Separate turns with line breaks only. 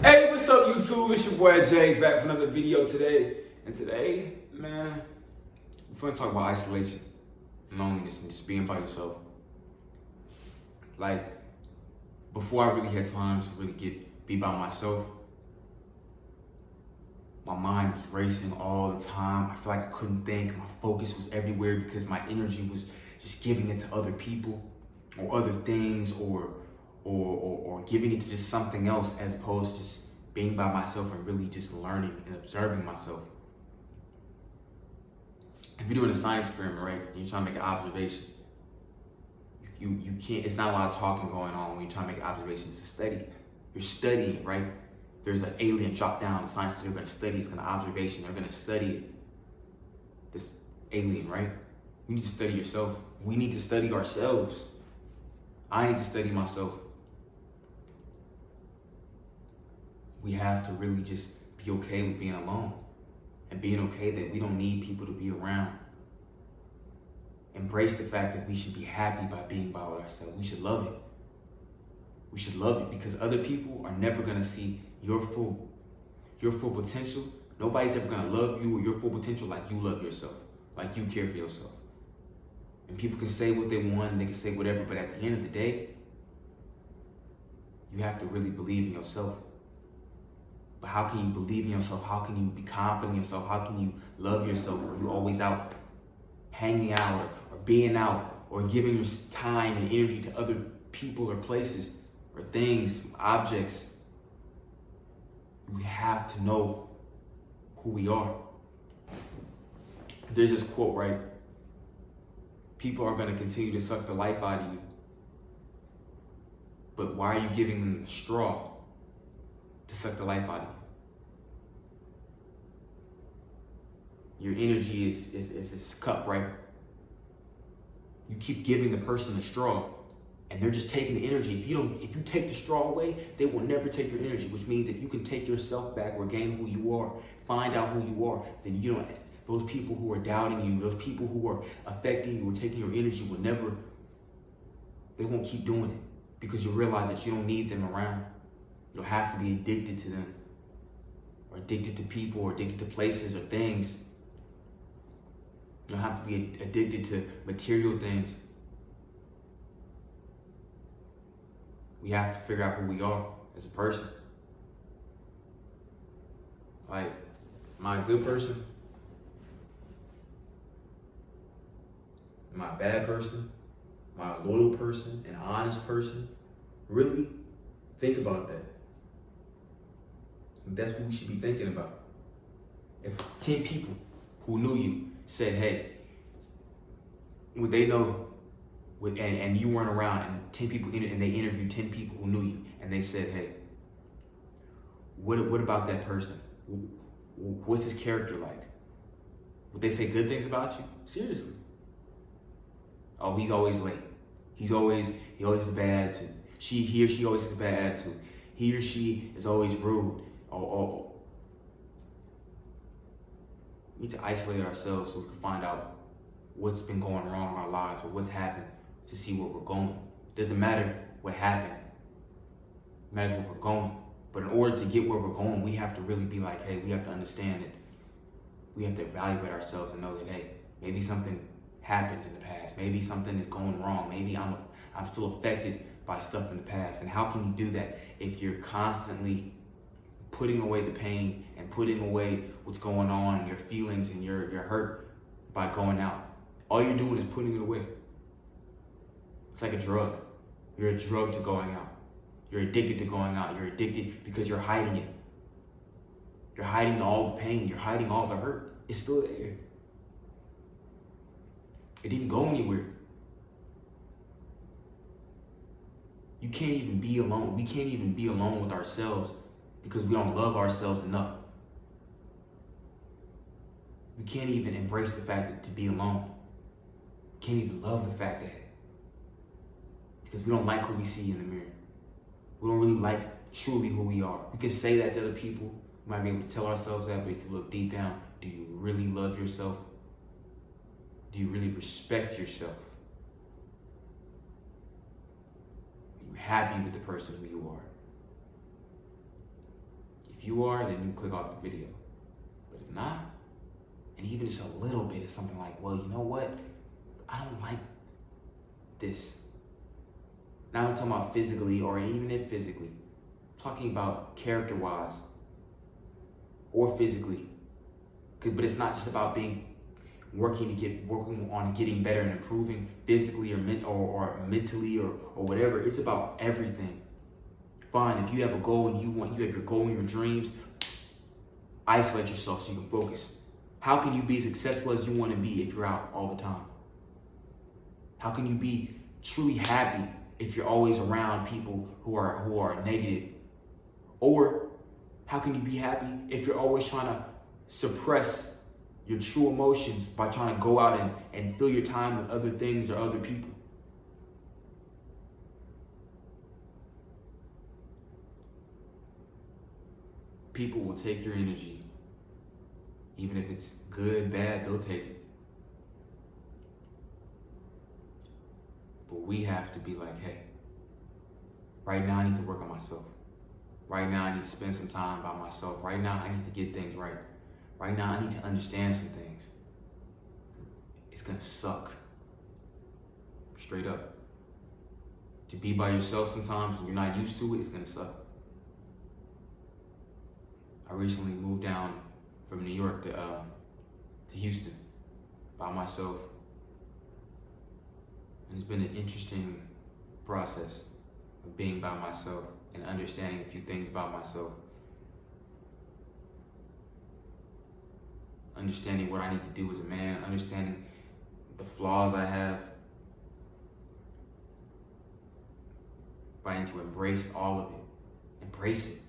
Hey, what's up, YouTube? It's your boy Jay back with another video today. And today, man, we're gonna talk about isolation, loneliness, and just being by yourself. Like, before I really had time to really be by myself, my mind was racing all the time. I feel like I couldn't think. My focus was everywhere because my energy was just giving it to other people or other things or giving it to just something else as opposed to just being by myself and really just learning and observing myself. If you're doing a science experiment, right, and you're trying to make an observation, you can't, it's not a lot of talking going on when you're trying to make an observation. It's a study. You're studying, right? There's an alien drop down, the scientists are going to study, it's going to observation, they're going to study it. This alien, right? You need to study yourself. We need to study ourselves. I need to study myself. We have to really just be okay with being alone and being okay that we don't need people to be around. Embrace the fact that we should be happy by being by ourselves. We should love it. We should love it because other people are never gonna see your full potential. Nobody's ever gonna love you or your full potential like you love yourself, like you care for yourself. And people can say what they want and they can say whatever, but at the end of the day, you have to really believe in yourself. But how can you believe in yourself? How can you be confident in yourself? How can you love yourself? Are you always out hanging out or being out or giving your time and energy to other people or places or things, objects? We have to know who we are. There's this quote, right? People are going to continue to suck the life out of you. But why are you giving them the straw to suck the life out of you? Your energy is this cup, right? You keep giving the person the straw, and they're just taking the energy. If you take the straw away, they will never take your energy. Which means if you can take yourself back, regain who you are, find out who you are, then you don't. Those people who are doubting you, those people who are affecting you or taking your energy will never. They won't keep doing it because you realize that you don't need them around. You don't have to be addicted to them, or addicted to people, or addicted to places or things. You don't have to be addicted to material things. We have to figure out who we are as a person. Like, am I a good person? Am I a bad person? Am I a loyal person? An honest person? Really? Think about that. That's what we should be thinking about. If 10 people who knew you said, hey, would they know, and you weren't around, and 10 people, and they interviewed 10 people who knew you, and they said, hey, what about that person? What's his character like? Would they say good things about you? Seriously. Oh, he's always late. He always has a bad attitude. He or she always has a bad attitude. He or she is always rude. We need to isolate ourselves so we can find out what's been going wrong in our lives or what's happened to see where we're going. It doesn't matter what happened. It matters where we're going. But in order to get where we're going, we have to really be like, hey, we have to understand it. We have to evaluate ourselves and know that, hey, maybe something happened in the past. Maybe something is going wrong. Maybe I'm still affected by stuff in the past. And how can you do that if you're constantly putting away the pain and putting away what's going on and your feelings and your hurt by going out? All you're doing is putting it away. It's like a drug. You're a drug to going out. You're addicted to going out. You're addicted because you're hiding it. You're hiding all the pain. You're hiding all the hurt. It's still there. It didn't go anywhere. You can't even be alone. We can't even be alone with ourselves because we don't love ourselves enough. We can't even embrace the fact that to be alone. We can't even love the fact that because we don't like who we see in the mirror. We don't really like truly who we are. We can say that to other people. We might be able to tell ourselves that, but if you look deep down, do you really love yourself? Do you really respect yourself? Are you happy with the person who you are? If you are, then you click off the video. But if not, and even just a little bit is something like, well, you know what? I don't like this. Now I'm talking about physically, or even if physically. I'm talking about character-wise or physically. But it's not just about working on getting better and improving physically or mentally or whatever. It's about everything. Fine, if you have a goal and you have your goal and your dreams, isolate yourself so you can focus. How can you be as successful as you want to be if you're out all the time? How can you be truly happy if you're always around people who are negative? Or how can you be happy if you're always trying to suppress your true emotions by trying to go out and fill your time with other things or other people? People will take your energy. Even if it's good, bad, they'll take it. But we have to be like, hey, right now I need to work on myself. Right now I need to spend some time by myself. Right now I need to get things right. Right now I need to understand some things. It's gonna suck. Straight up. To be by yourself sometimes when you're not used to it, it's gonna suck. I recently moved down from New York to Houston by myself. And it's been an interesting process of being by myself and understanding a few things about myself. Understanding what I need to do as a man, understanding the flaws I have. But I need to embrace all of it. Embrace it.